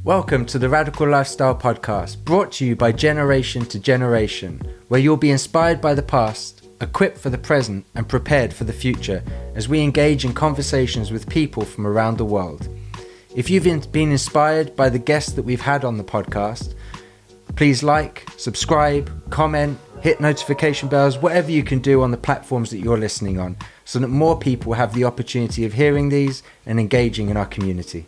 Welcome to the Radical Lifestyle Podcast, brought to you by Generation to Generation, where you'll be inspired by the past, equipped for the present, and prepared for the future as we engage in conversations with people from around the world. If you've been inspired by the guests that we've had on the podcast, please like, subscribe, comment, hit notification bells, whatever you can do on the platforms that you're listening on, so that more people have the opportunity of hearing these and engaging in our community.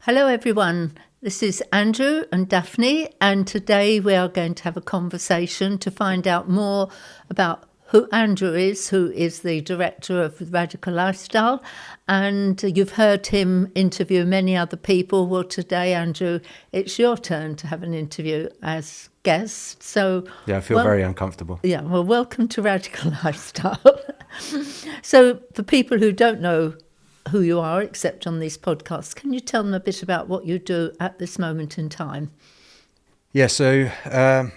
Hello everyone, this is Andrew and Daphne, and today we are going to have a conversation to find out more about who Andrew is, who is the director of Radical Lifestyle, and you've heard him interview many other people. Well, today, Andrew, it's your turn to have an interview as guest. So yeah, I feel very uncomfortable. Yeah, well, welcome to Radical Lifestyle. So for people who don't know who you are, except on these podcasts, can you tell them a bit about what you do at this moment in time? Yeah, so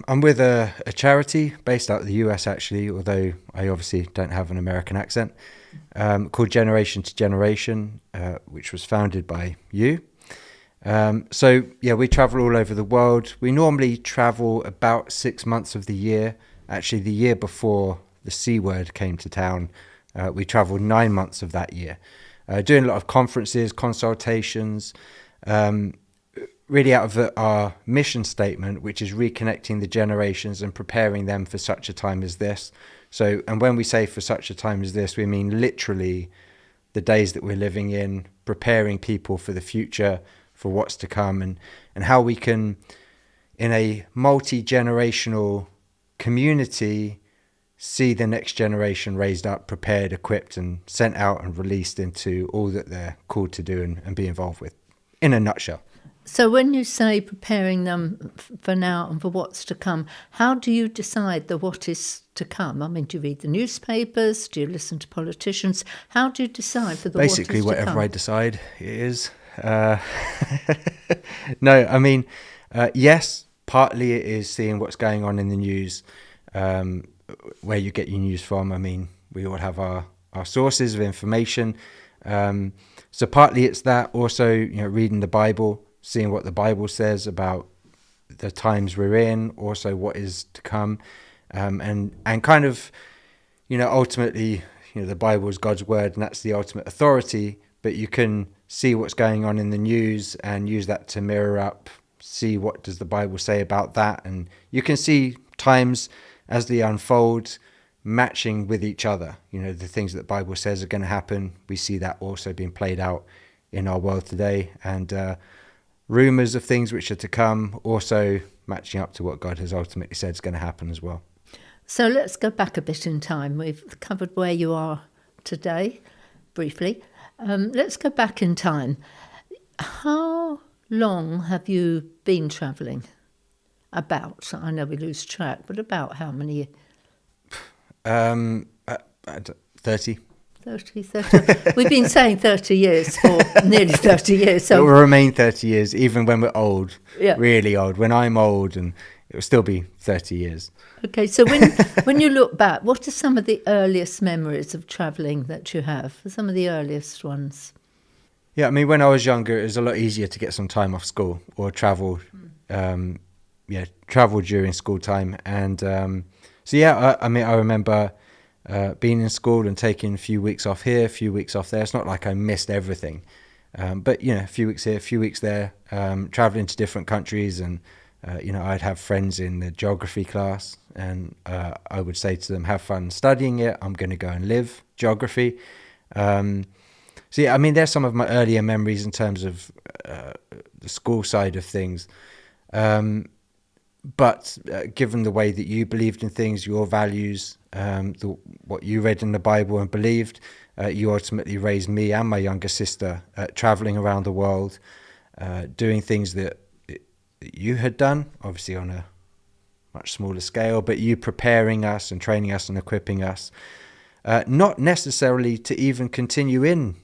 I'm with a charity based out of the US, actually, although I obviously don't have an American accent, called Generation to Generation, which was founded by you. So, yeah, we travel all over the world. We normally travel about 6 months of the year. Actually, the year before the C word came to town, we traveled 9 months of that year. Doing a lot of conferences, consultations, really out of our mission statement, which is reconnecting the generations and preparing them for such a time as this. So, and when we say for such a time as this, we mean literally the days that we're living in, preparing people for the future, for what's to come, and how we can, in a multi-generational community, see the next generation raised up, prepared, equipped, and sent out and released into all that they're called to do and be involved with, in a nutshell. So when you say preparing them for now and for what's to come, how do you decide the what is to come? I mean, do you read the newspapers? Do you listen to politicians? How do you decide for the what is to come? Basically, whatever I decide it is. No, I mean, yes, partly it is seeing what's going on in the news, where you get your news from. I mean, we all have our sources of information. So partly it's that. Also, reading the Bible, seeing what the Bible says about the times we're in, also what is to come, and kind of, ultimately, the Bible is God's word, and that's the ultimate authority. But you can see what's going on in the news and use that to mirror up, see what does the Bible say about that, and you can see times as they unfold matching with each other. The things that the Bible says are going to happen, we see that also being played out in our world today, and rumors of things which are to come also matching up to what God has ultimately said is going to happen as well. So let's go back a bit in time. We've covered where you are today briefly. Let's go back in time. How long have you been travelling? About, I know we lose track, but about how many? 30. 30. We've been saying 30 years for nearly 30 years. So it will remain 30 years, even when we're old, yeah. Really old. When I'm old, and it will still be 30 years. Okay, so when you look back, what are some of the earliest memories of travelling that you have? Some of the earliest ones? Yeah, I mean, when I was younger, it was a lot easier to get some time off school or travel. Travel during school time. And I remember being in school and taking a few weeks off here, a few weeks off there. It's not like I missed everything, but a few weeks here, a few weeks there, traveling to different countries. And I'd have friends in the geography class, and I would say to them, have fun studying it, I'm going to go and live geography. There's some of my earlier memories in terms of the school side of things. But given the way that you believed in things, your values, what you read in the Bible and believed, you ultimately raised me and my younger sister traveling around the world, doing things that you had done, obviously on a much smaller scale, but you preparing us and training us and equipping us, not necessarily to even continue in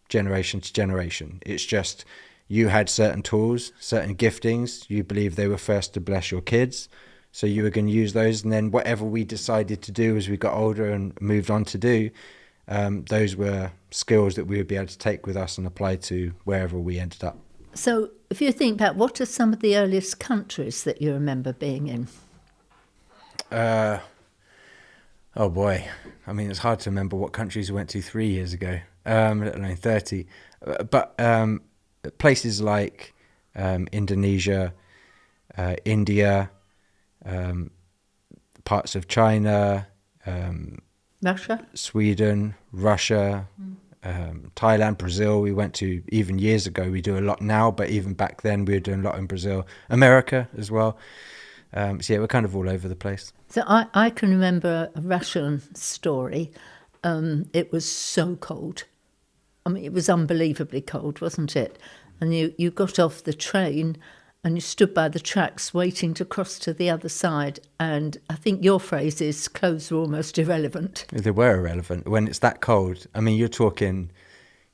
generation to generation. It's just you had certain tools, certain giftings. You believed they were first to bless your kids. So you were going to use those. And then whatever we decided to do as we got older and moved on to do, those were skills that we would be able to take with us and apply to wherever we ended up. So if you think back, what are some of the earliest countries that you remember being in? Oh boy, I mean it's hard to remember what countries we went to 3 years ago, let alone 30. But places like Indonesia, India, parts of China, Russia? Sweden, Russia, Thailand, Brazil. We went to even years ago. We do a lot now, but even back then we were doing a lot in Brazil, America as well. So yeah, we're kind of all over the place. So I can remember a Russian story. It was so cold. I mean, it was unbelievably cold, wasn't it? And you got off the train and you stood by the tracks waiting to cross to the other side. And I think your phrase is clothes were almost irrelevant. They were irrelevant when it's that cold. I mean, you're talking,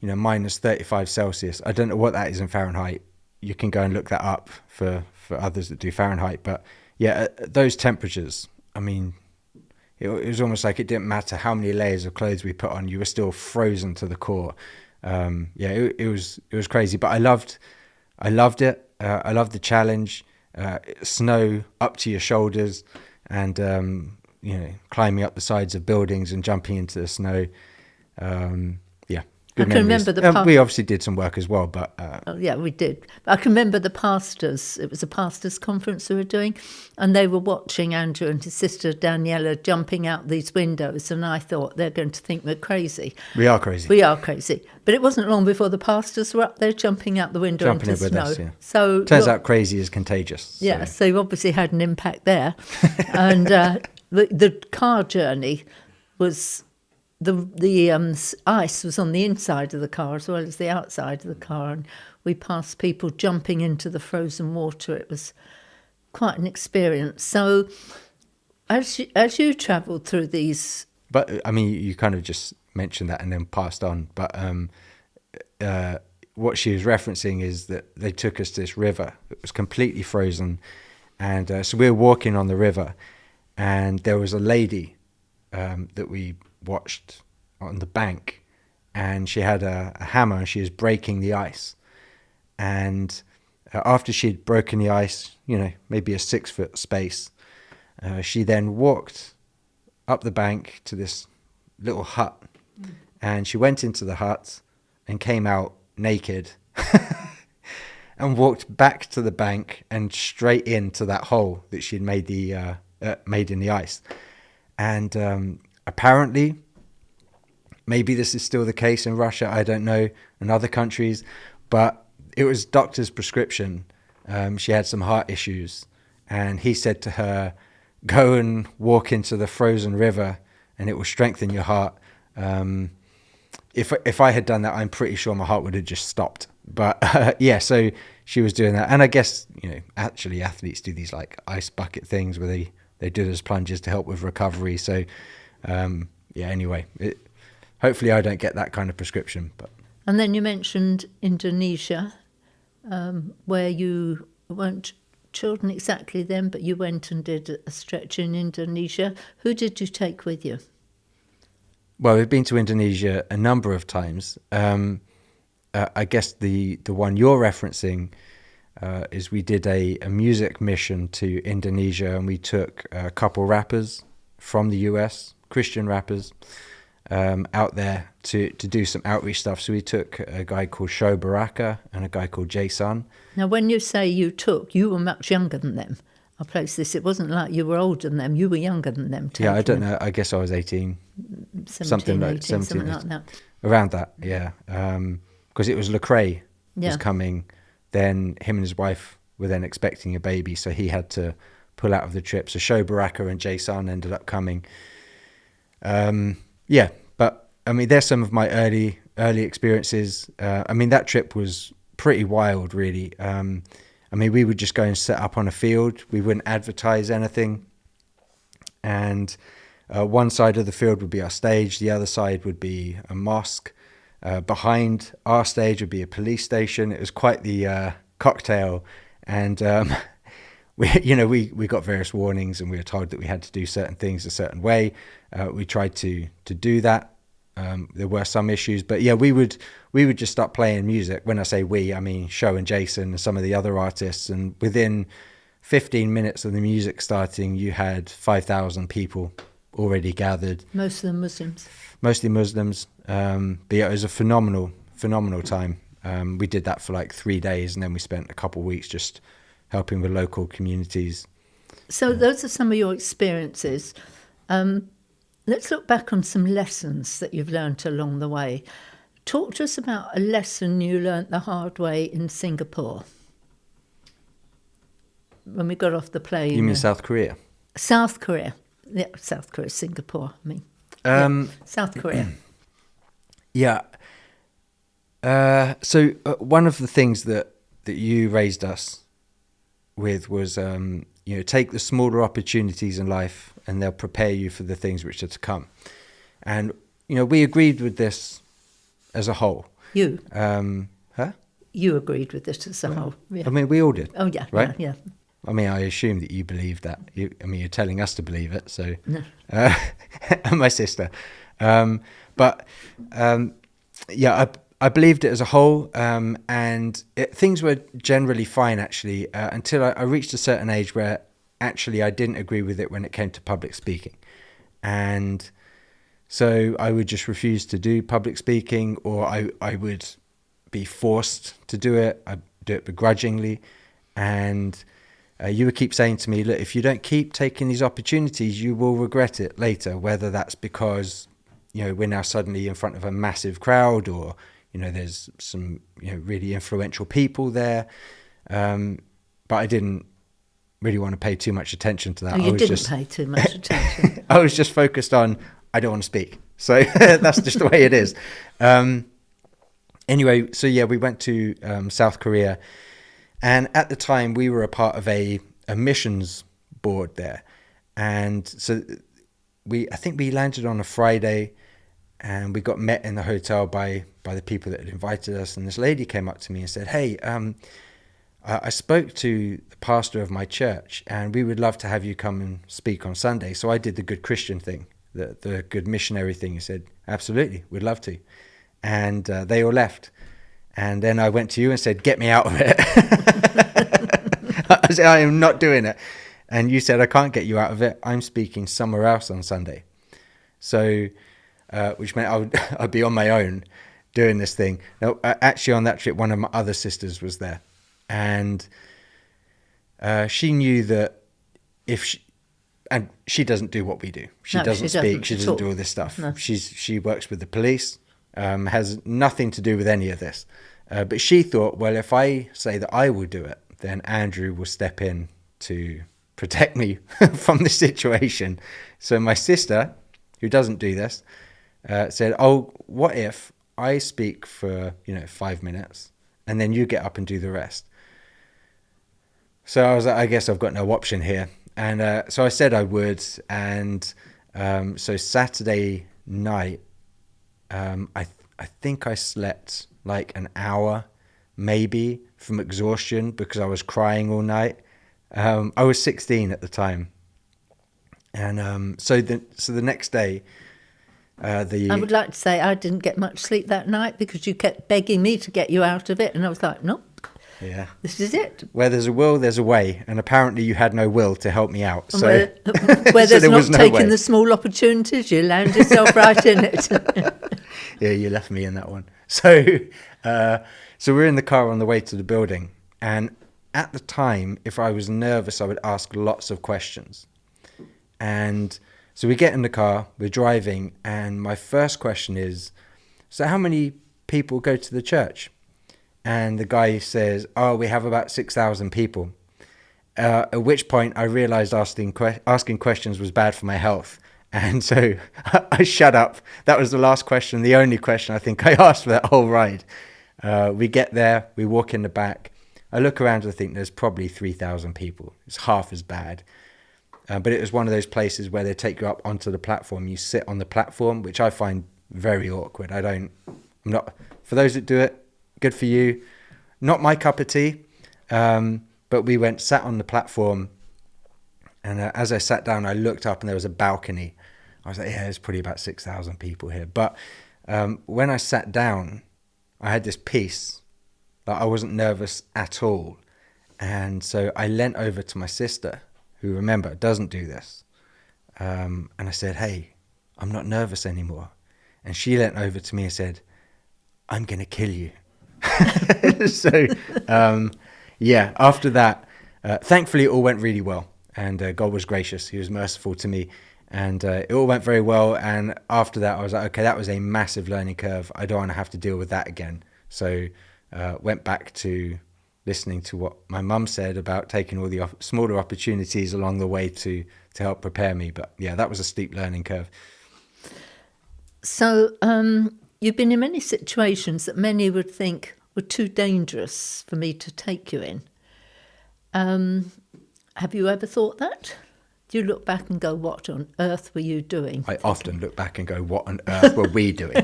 minus 35 Celsius. I don't know what that is in Fahrenheit. You can go and look that up for others that do Fahrenheit. But yeah, at those temperatures, I mean, it was almost like it didn't matter how many layers of clothes we put on. You were still frozen to the core. It was crazy, but I loved it. I loved the challenge. Snow up to your shoulders, and climbing up the sides of buildings and jumping into the snow. Good I can memories. remember the we obviously did some work as well, but Oh, yeah, we did. I can remember the pastors. It was a pastors' conference we were doing, and they were watching Andrew and his sister Daniela jumping out these windows, and I thought they're going to think we're crazy. we are crazy. We are crazy. But it wasn't long before the pastors were up there jumping out the window Jumping into in with snow. us, yeah. So Turns out crazy is contagious. So. yeah, so you obviously had an impact there. And the car journey was... The ice was on the inside of the car as well as the outside of the car, and we passed people jumping into the frozen water. It was quite an experience. So as you travelled through these... But I mean, you kind of just mentioned that and then passed on. But what she was referencing is that they took us to this river that was completely frozen. And so we were walking on the river, and there was a lady that we watched on the bank, and she had a hammer and she was breaking the ice. And after she'd broken the ice, maybe a 6-foot space, she then walked up the bank to this little hut, and she went into the hut and came out naked and walked back to the bank and straight into that hole that she'd made made in the ice. And apparently, maybe this is still the case in Russia, I don't know, in other countries, but it was doctor's prescription. She had some heart issues, and he said to her, go and walk into the frozen river and it will strengthen your heart. If I had done that, I'm pretty sure my heart would have just stopped. But so she was doing that. And I guess, actually athletes do these like ice bucket things where they do those plunges to help with recovery. So anyway, hopefully I don't get that kind of prescription. But And then you mentioned Indonesia, where you weren't children exactly then, but you went and did a stretch in Indonesia. Who did you take with you? Well, we've been to Indonesia a number of times. I guess the one you're referencing is we did a music mission to Indonesia, and we took a couple rappers from the US, Christian rappers, out there to do some outreach stuff. So we took a guy called Sho Baraka and a guy called Jason. Now, when you say you were much younger than them. I'll place this. It wasn't like you were older than them. You were younger than them. Yeah, I don't know. I guess I was 18. 17, something like 18, 17, something like that. Around that, yeah. Because it was Lecrae was Yeah. coming. Then him and his wife were then expecting a baby, so he had to pull out of the trip. So Sho Baraka and Jason ended up coming. But I mean, there's some of my early experiences. I mean, that trip was pretty wild, really. I mean, we would just go and set up on a field. We wouldn't advertise anything. And one side of the field would be our stage. The other side would be a mosque. Behind our stage would be a police station. It was quite the cocktail. And we got various warnings, and we were told that we had to do certain things a certain way. We tried to do that. There were some issues, but yeah, we would just start playing music. When I say we, I mean Show and Jason and some of the other artists. And within 15 minutes of the music starting, you had 5,000 people already gathered. Most of them Muslims. Mostly Muslims. But yeah, it was a phenomenal time. We did that for like 3 days, and then we spent a couple of weeks just helping with local communities. So those are some of your experiences. Let's look back on some lessons that you've learnt along the way. Talk to us about a lesson you learnt the hard way in Singapore. When we got off the plane. You mean South Korea? South Korea. Yeah, South Korea, Singapore, I mean. South Korea. Yeah. So one of the things that you raised us with was, take the smaller opportunities in life and they'll prepare you for the things which are to come. And, we agreed with this as a whole. You? Huh? You agreed with this as a whole. Yeah. I mean, we all did. Oh, yeah. Right? Yeah. I mean, I assume that you believe that. You're telling us to believe it, so... No. And my sister. I believed it as a whole, and things were generally fine, actually, until I reached a certain age where actually I didn't agree with it when it came to public speaking. And so I would just refuse to do public speaking, or I would be forced to do it. I'd do it begrudgingly. And you would keep saying to me, look, if you don't keep taking these opportunities, you will regret it later, whether that's because, we're now suddenly in front of a massive crowd, or there's some really influential people there, but I didn't really want to pay too much attention to that. Oh, you didn't pay too much attention. I was just focused on I don't want to speak, so that's just the way it is. Anyway, so yeah, we went to South Korea, and at the time we were a part of a missions board there, and so I think we landed on a Friday. And we got met in the hotel by the people that had invited us. And this lady came up to me and said, hey, I spoke to the pastor of my church, and we would love to have you come and speak on Sunday. So I did the good Christian thing, the good missionary thing. He said, absolutely, we'd love to. And they all left. And then I went to you and said, get me out of it. I said, I am not doing it. And you said, I can't get you out of it. I'm speaking somewhere else on Sunday. So... which meant I'd be on my own doing this thing. Now, actually, on that trip, one of my other sisters was there, and she knew that and she doesn't do what we do. She doesn't speak. She doesn't do all this stuff. No. She works with the police. Has nothing to do with any of this. But she thought, well, if I say that I will do it, then Andrew will step in to protect me from the situation. So my sister, who doesn't do this, said, oh, what if I speak for 5 minutes and then you get up and do the rest? So I was like, I guess I've got no option here. And so I said I would. And so Saturday night, I think I slept like an hour maybe from exhaustion because I was crying all night. I was 16 at the time. And so the next day, I would like to say I didn't get much sleep that night because you kept begging me to get you out of it, and I was like, no, yeah, this is it. Where there's a will, there's a way, and apparently you had no will to help me out. So where there's not taking the small opportunities, you land yourself right in it. Yeah, you left me in that one. So we're in the car on the way to the building, and at the time, if I was nervous, I would ask lots of questions, and so we get in the car, we're driving, and my first question is, so how many people go to the church? And the guy says, oh, we have about 6,000 people. At which point I realized asking questions was bad for my health. And so I shut up. That was the last question, the only question I think I asked for that whole ride. We get there, we walk in the back. I look around and I think there's probably 3,000 people. It's half as bad. But it was one of those places where they take you up onto the platform. You sit on the platform, which I find very awkward. For those that do it, good for you. Not my cup of tea. But we sat on the platform. And as I sat down, I looked up and there was a balcony. I was like, yeah, there's probably about 6,000 people here. But when I sat down, I had this peace. Like I wasn't nervous at all. And so I leant over to my sister, who, remember, doesn't do this. And I said, "Hey, I'm not nervous anymore." And she leant over to me and said, "I'm going to kill you." So, after that, thankfully it all went really well. And God was gracious. He was merciful to me. And it all went very well. And after that, I was like, okay, that was a massive learning curve. I don't want to have to deal with that again. So went back to listening to what my mum said about taking all the smaller opportunities along the way to help prepare me. But yeah, that was a steep learning curve. So you've been in many situations that many would think were too dangerous for me to take you in. Have you ever thought that? Do you look back and go, what on earth were you doing? I often look back and go, what on earth were we doing?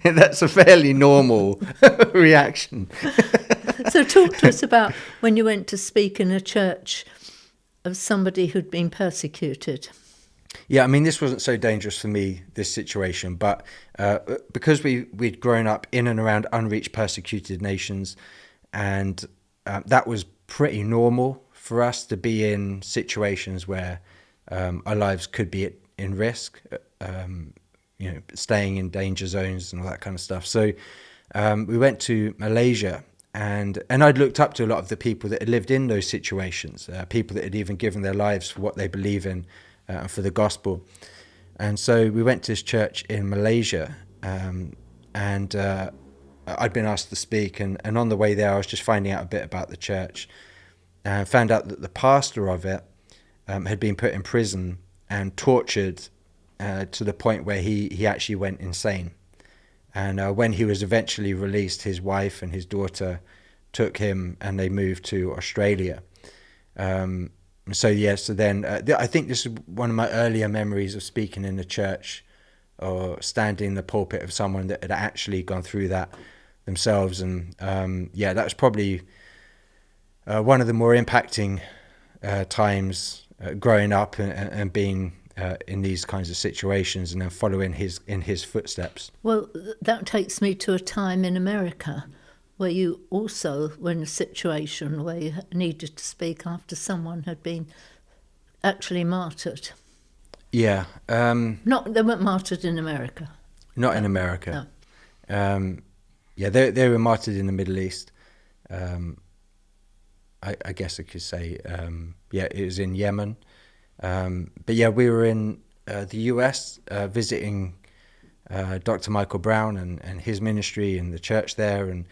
And that's a fairly normal reaction. So talk to us about when you went to speak in a church of somebody who'd been persecuted. Yeah, I mean, this wasn't so dangerous for me, this situation, but because we'd grown up in and around unreached, persecuted nations, and that was pretty normal for us to be in situations where our lives could be in risk, staying in danger zones and all that kind of stuff. So we went to Malaysia, and I'd looked up to a lot of the people that had lived in those situations, people that had even given their lives for what they believe in, for the gospel. And so we went to this church in Malaysia, and I'd been asked to speak, and on the way there I was just finding out a bit about the church, and found out that the pastor of it had been put in prison and tortured to the point where he actually went insane. And when he was eventually released, his wife and his daughter took him and they moved to Australia. So then I think this is one of my earlier memories of speaking in a church or standing in the pulpit of someone that had actually gone through that themselves. And that was probably one of the more impacting times growing up and being in these kinds of situations, and then following in his footsteps. Well, that takes me to a time in America where you also were in a situation where you needed to speak after someone had been actually martyred. Yeah. They weren't martyred in America. Not in America. No. They were martyred in the Middle East. I guess I could say, it was in Yemen. We were in the US visiting Dr. Michael Brown and his ministry and the church there. And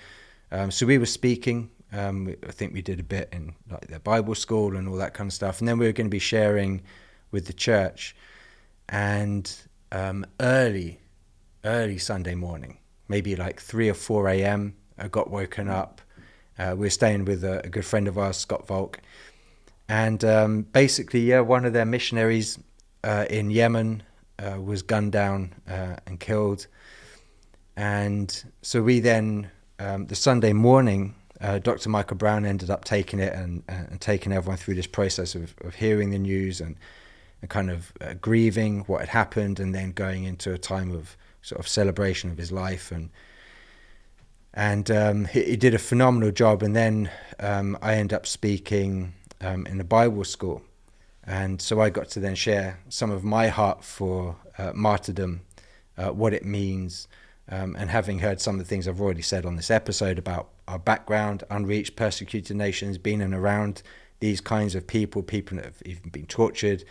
so we were speaking. I think we did a bit in like their Bible school and all that kind of stuff. And then we were going to be sharing with the church. And early Sunday morning, maybe like 3 or 4 a.m., I got woken up. We were staying with a good friend of ours, Scott Volk. And one of their missionaries in Yemen was gunned down and killed. And so we then, the Sunday morning, Dr. Michael Brown ended up taking it and taking everyone through this process of hearing the news and kind of grieving what had happened, and then going into a time of sort of celebration of his life. And he did a phenomenal job. And then I ended up speaking in the Bible school. And so I got to then share some of my heart for martyrdom, what it means, and having heard some of the things I've already said on this episode about our background, unreached, persecuted nations, being and around these kinds of people that have even been tortured,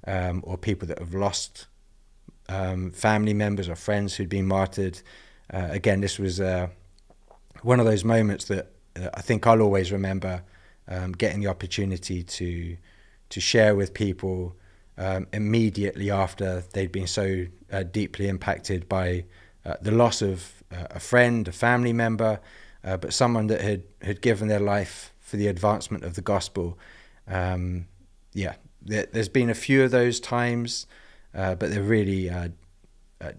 or people that have lost family members or friends who'd been martyred. Again, this was one of those moments that I think I'll always remember, getting the opportunity to share with people immediately after they'd been so deeply impacted by the loss of a friend, a family member, but someone that had given their life for the advancement of the gospel. There's been a few of those times, but they're really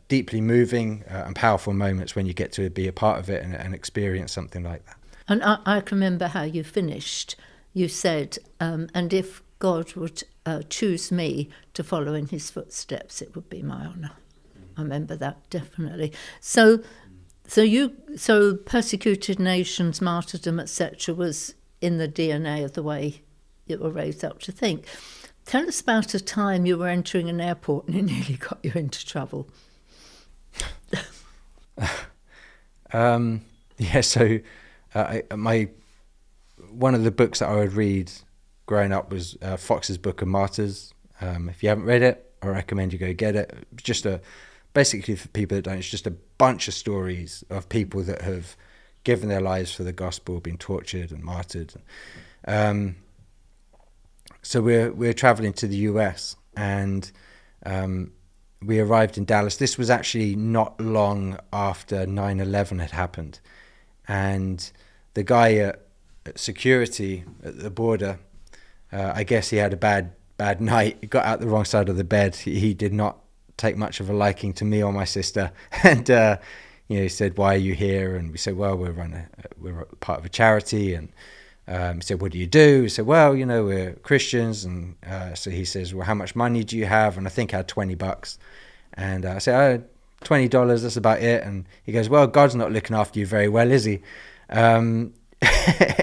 deeply moving and powerful moments when you get to be a part of it and experience something like that. And I can remember how you finished. You said, and if God would choose me to follow in his footsteps, it would be my honour. I remember that definitely. So persecuted nations, martyrdom, etc., was in the DNA of the way you were raised up to think. Tell us about a time you were entering an airport and it nearly got you into trouble. Yeah, so one of the books that I would read growing up was Fox's Book of Martyrs. If you haven't read it, I recommend you go get it. It's just basically for people that don't, it's just a bunch of stories of people that have given their lives for the gospel, been tortured and martyred. So we're traveling to the US, and we arrived in Dallas. This was actually not long after 9/11 had happened, and the guy at security at the border, I guess he had a bad night. He got out the wrong side of the bed. He did not take much of a liking to me or my sister, and he said, "Why are you here?" And we said, "Well, we're part of a charity." And he said, "What do you do?" We said, "Well, we're Christians." And so he says, "Well, how much money do you have?" And I think I had $20. And I said, "Oh, $20, that's about it." And he goes, "Well, God's not looking after you very well, is he?"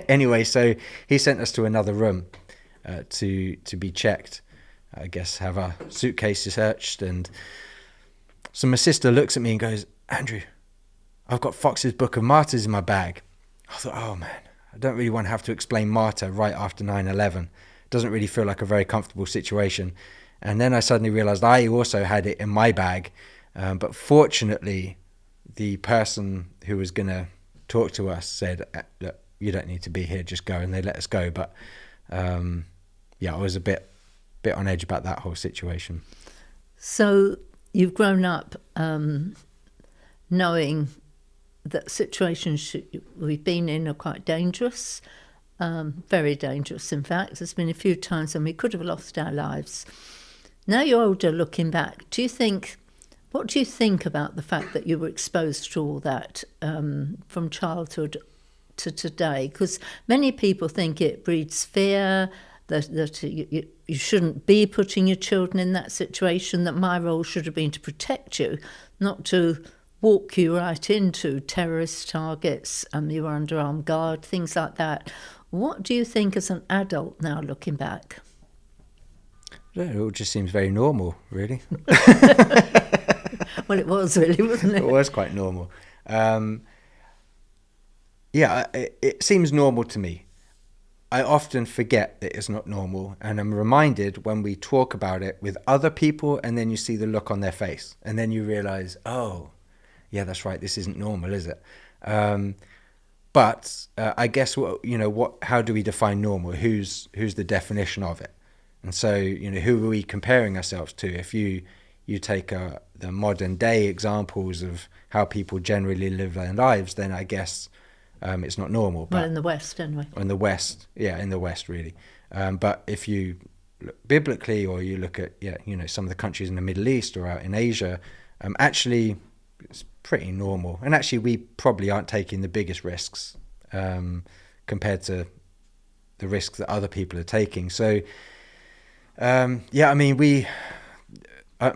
Anyway, so he sent us to another room to be checked. I guess have our suitcases searched. And so my sister looks at me and goes, "Andrew, I've got Fox's Book of Martyrs in my bag." I thought, oh man, I don't really want to have to explain martyr right after 9/11. It doesn't really feel like a very comfortable situation. And then I suddenly realized I also had it in my bag. But fortunately, the person who was going to talk to us said, "Look, you don't need to be here, just go." And they let us go. But I was a bit on edge about that whole situation. So you've grown up knowing that situations we've been in are quite dangerous, very dangerous in fact. There's been a few times when we could have lost our lives. Now you're older, looking back, what do you think about the fact that you were exposed to all that from childhood to today? Because many people think it breeds fear, that you shouldn't be putting your children in that situation, that my role should have been to protect you, not to walk you right into terrorist targets, you were under armed guard, things like that. What do you think as an adult now, looking back? It all just seems very normal, really. Well, it was really, wasn't it? It was quite normal. It seems normal to me. I often forget that it's not normal, and I'm reminded when we talk about it with other people, and then you see the look on their face, and then you realize, oh, yeah, that's right, this isn't normal, is it? But I guess how do we define normal? Who's the definition of it? And so who are we comparing ourselves to? If you take the modern day examples of how people generally live their lives, then I guess it's not normal. Well, in the West, anyway. In the West, really. But if you look biblically, or you look at some of the countries in the Middle East or out in Asia, actually it's pretty normal. And actually, we probably aren't taking the biggest risks compared to the risks that other people are taking. So, I'm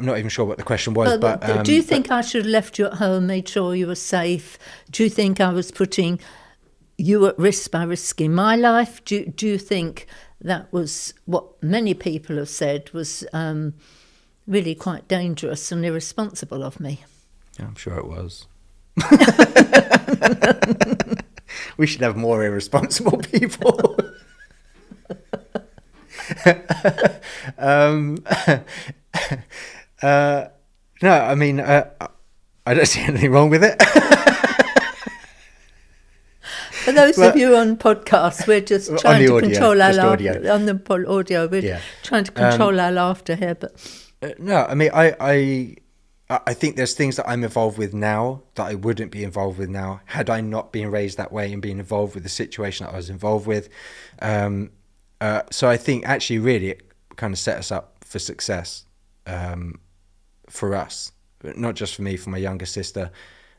not even sure what the question was, but do you think I should have left you at home, made sure you were safe? Do you think I was putting you at risk by risking my life? Do you think that was what many people have said was really quite dangerous and irresponsible of me? Yeah, I'm sure it was. We should have more irresponsible people. No, I mean, I don't see anything wrong with it. For those of you on podcasts, we're just trying to control our laughter. On the audio, we're trying to control our laughter here. But no, I mean, I think there's things that I'm involved with now that I wouldn't be involved with now had I not been raised that way and been involved with the situation that I was involved with. So I think actually really it kind of set us up for success for us, not just for me, for my younger sister.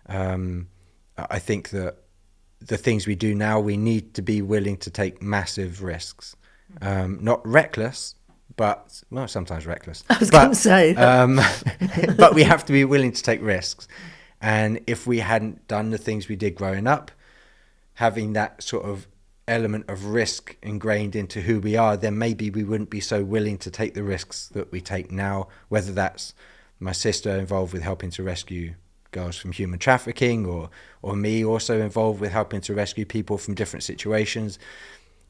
I think that the things we do now, we need to be willing to take massive risks, not reckless, but well, sometimes reckless. I was going to say that. But we have to be willing to take risks. And if we hadn't done the things we did growing up, having that sort of element of risk ingrained into who we are, then maybe we wouldn't be so willing to take the risks that we take now, whether that's my sister involved with helping to rescue girls from human trafficking, or me also involved with helping to rescue people from different situations.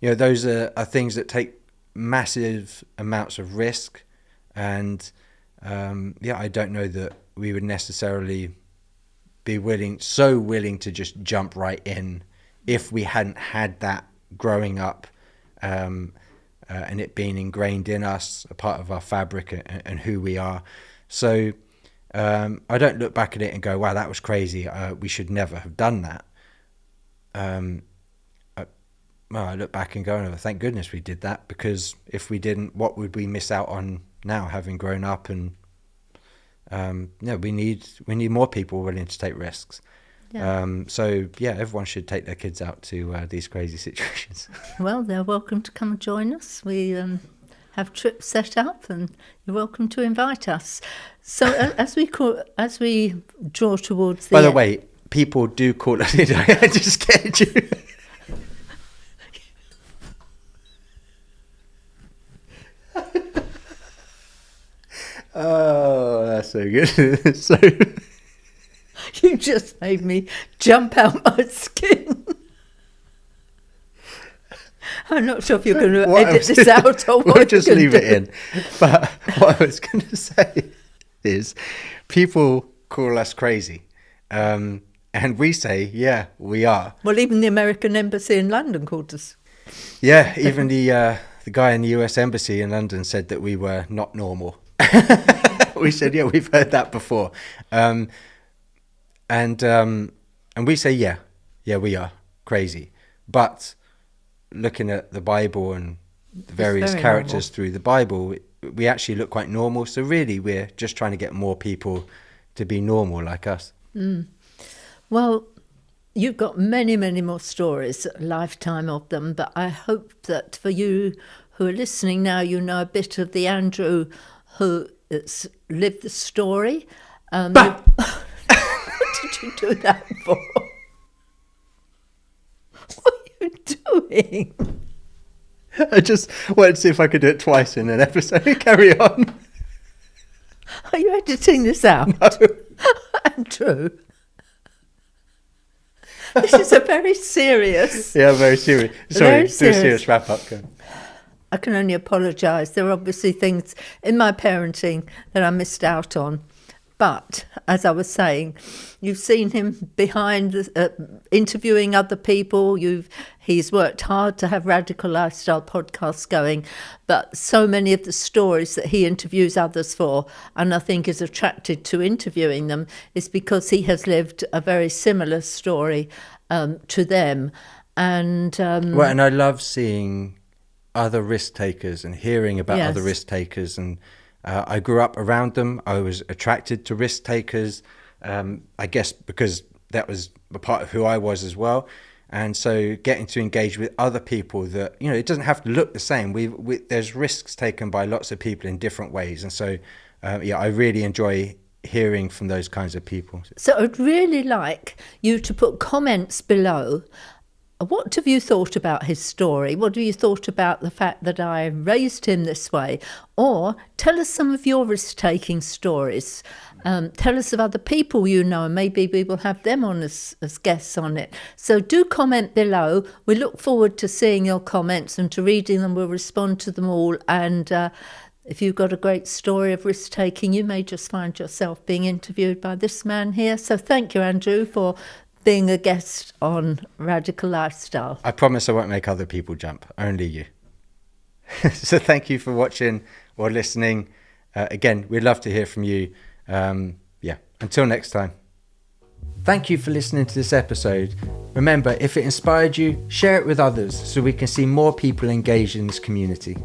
You know, those are things that take massive amounts of risk. And I don't know that we would necessarily be willing to just jump right in if we hadn't had that growing up, and it being ingrained in us, a part of our fabric and who we are. So I don't look back at it and go, wow, that was crazy. We should never have done that. I look back and go, oh, thank goodness we did that, because if we didn't, what would we miss out on now, having grown up? And we need more people willing to take risks. Yeah. Everyone should take their kids out to these crazy situations. Well, they're welcome to come and join us. We have trips set up, and you're welcome to invite us. So as we draw towards the By the way, people do call us. I just scared you. Oh, that's so good. So you just made me jump out my skin. I'm not sure if you're going to edit this out or what. We'll just leave it in. But what I was going to say is, people call us crazy, and we say, yeah, we are. Well, even the American Embassy in London called us. Yeah, even the guy in the US Embassy in London said that we were not normal. We said, yeah, we've heard that before. And we say, yeah, we are crazy. But looking at the Bible and the various characters normal through the Bible, we actually look quite normal. So really, we're just trying to get more people to be normal like us. Well, you've got many, many more stories, a lifetime of them. But I hope that for you who are listening now, you know a bit of the Andrew who lived the story. What did you do that for? What are you doing? I just wanted to see if I could do it twice in an episode. Carry on. Are you editing this out? No. Andrew. This is a very serious... Yeah, very serious. Sorry, do a serious wrap-up. Go. I can only apologise. There are obviously things in my parenting that I missed out on. But, as I was saying, you've seen him behind interviewing other people. He's worked hard to have Radical Lifestyle podcasts going. But so many of the stories that he interviews others for, and I think is attracted to interviewing them, is because he has lived a very similar story to them. And and I love seeing other risk takers and hearing about other risk takers, and I grew up around them. I was attracted to risk takers, I guess because that was a part of who I was as well. And so getting to engage with other people that, you know, it doesn't have to look the same. There's risks taken by lots of people in different ways. And so, I really enjoy hearing from those kinds of people. So I'd really like you to put comments below. What have you thought about his story? What have you thought about the fact that I raised him this way? Or tell us some of your risk-taking stories. Tell us of other people you know, and maybe we will have them on as guests on it. So do comment below. We look forward to seeing your comments and to reading them. We'll respond to them all. And if you've got a great story of risk-taking, you may just find yourself being interviewed by this man here. So thank you, Andrew, for being a guest on Radical Lifestyle. I promise I won't make other people jump, only you. So thank you for watching or listening. Again, we'd love to hear from you. Until next time. Thank you for listening to this episode. Remember, if it inspired you, share it with others so we can see more people engaged in this community.